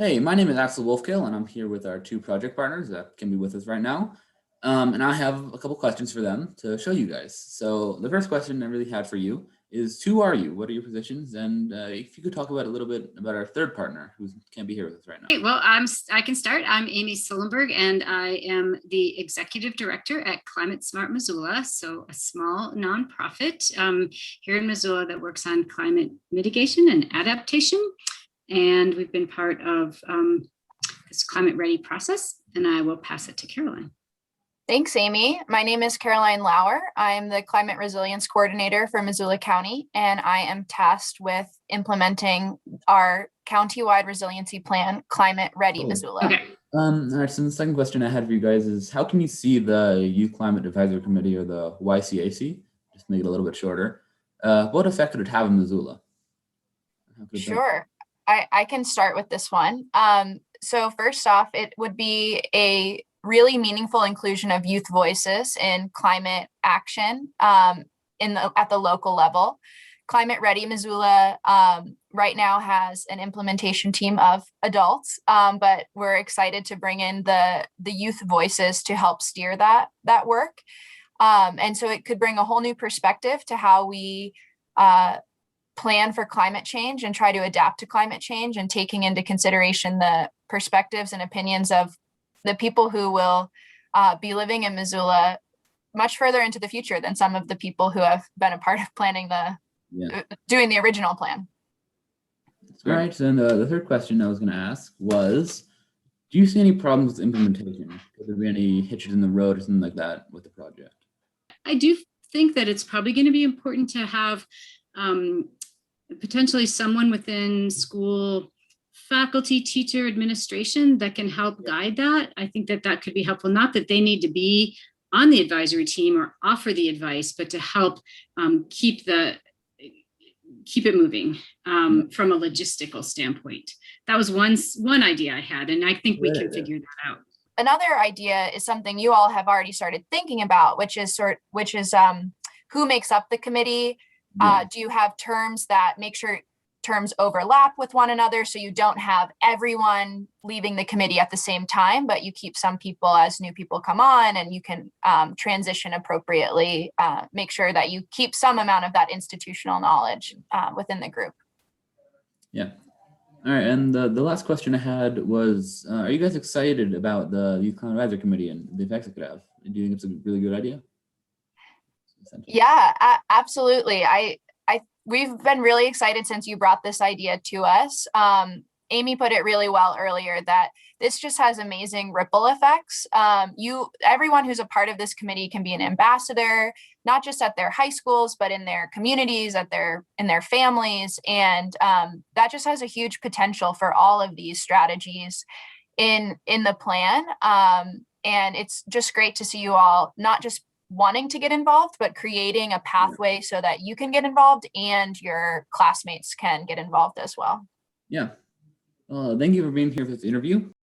Hey, my name is Axel Wolfkill, and I'm here with our two project partners that can be with us right now. And I have a couple questions for them to show you guys. So the first question I really had for you is, who are you? What are your positions? And if you could talk about a little bit about our third partner who can't be here with us right now. Okay, well, I can start. I'm Amy Sullenberg, and I am the executive director at Climate Smart Missoula, so a small nonprofit here in Missoula that works on climate mitigation and adaptation. And we've been part of this climate ready process, and I will pass it to Caroline. Thanks, Amy. My name is Caroline Lauer. I'm the Climate Resilience Coordinator for Missoula County, and I am tasked with implementing our county-wide resiliency plan, Climate Ready Missoula. Okay. All right, so the second question I had for you guys is, how can you see the Youth Climate Advisory Committee, or the YCAC, just to make it a little bit shorter, what effect could it have in Missoula? Sure, I can start with this one. So first off, it would be a really meaningful inclusion of youth voices in climate action at the local level. Climate Ready Missoula right now has an implementation team of adults, but we're excited to bring in the youth voices to help steer that work. And so it could bring a whole new perspective to how we plan for climate change and try to adapt to climate change, and taking into consideration the perspectives and opinions of the people who will be living in Missoula much further into the future than some of the people who have been a part of planning doing the original plan. All right, and the third question I was going to ask was, do you see any problems with implementation? Could there be any hitches in the road or something like that with the project? I do think that it's probably going to be important to have potentially someone within school faculty, teacher, administration that can help guide that. I think that that could be helpful. Not that they need to be on the advisory team or offer the advice, but to help keep it moving from a logistical standpoint. That was one idea I had, and I think we can figure that out. Another idea is something you all have already started thinking about, which is who makes up the committee. Do you have terms that make sure terms overlap with one another, so you don't have everyone leaving the committee at the same time, but you keep some people as new people come on, and you can transition appropriately, make sure that you keep some amount of that institutional knowledge within the group. Yeah. All right, and the last question I had was, are you guys excited about the Youth Climate Advisory Committee and the effects it could have? Do you think it's a really good idea? Yeah, absolutely. We've been really excited since you brought this idea to us. Amy put it really well earlier that this just has amazing ripple effects. Everyone who's a part of this committee can be an ambassador, not just at their high schools, but in their communities, in their families. And that just has a huge potential for all of these strategies in the plan. And it's just great to see you all not just wanting to get involved, but creating a pathway so that you can get involved and your classmates can get involved as well. Yeah. Thank you for being here for this interview.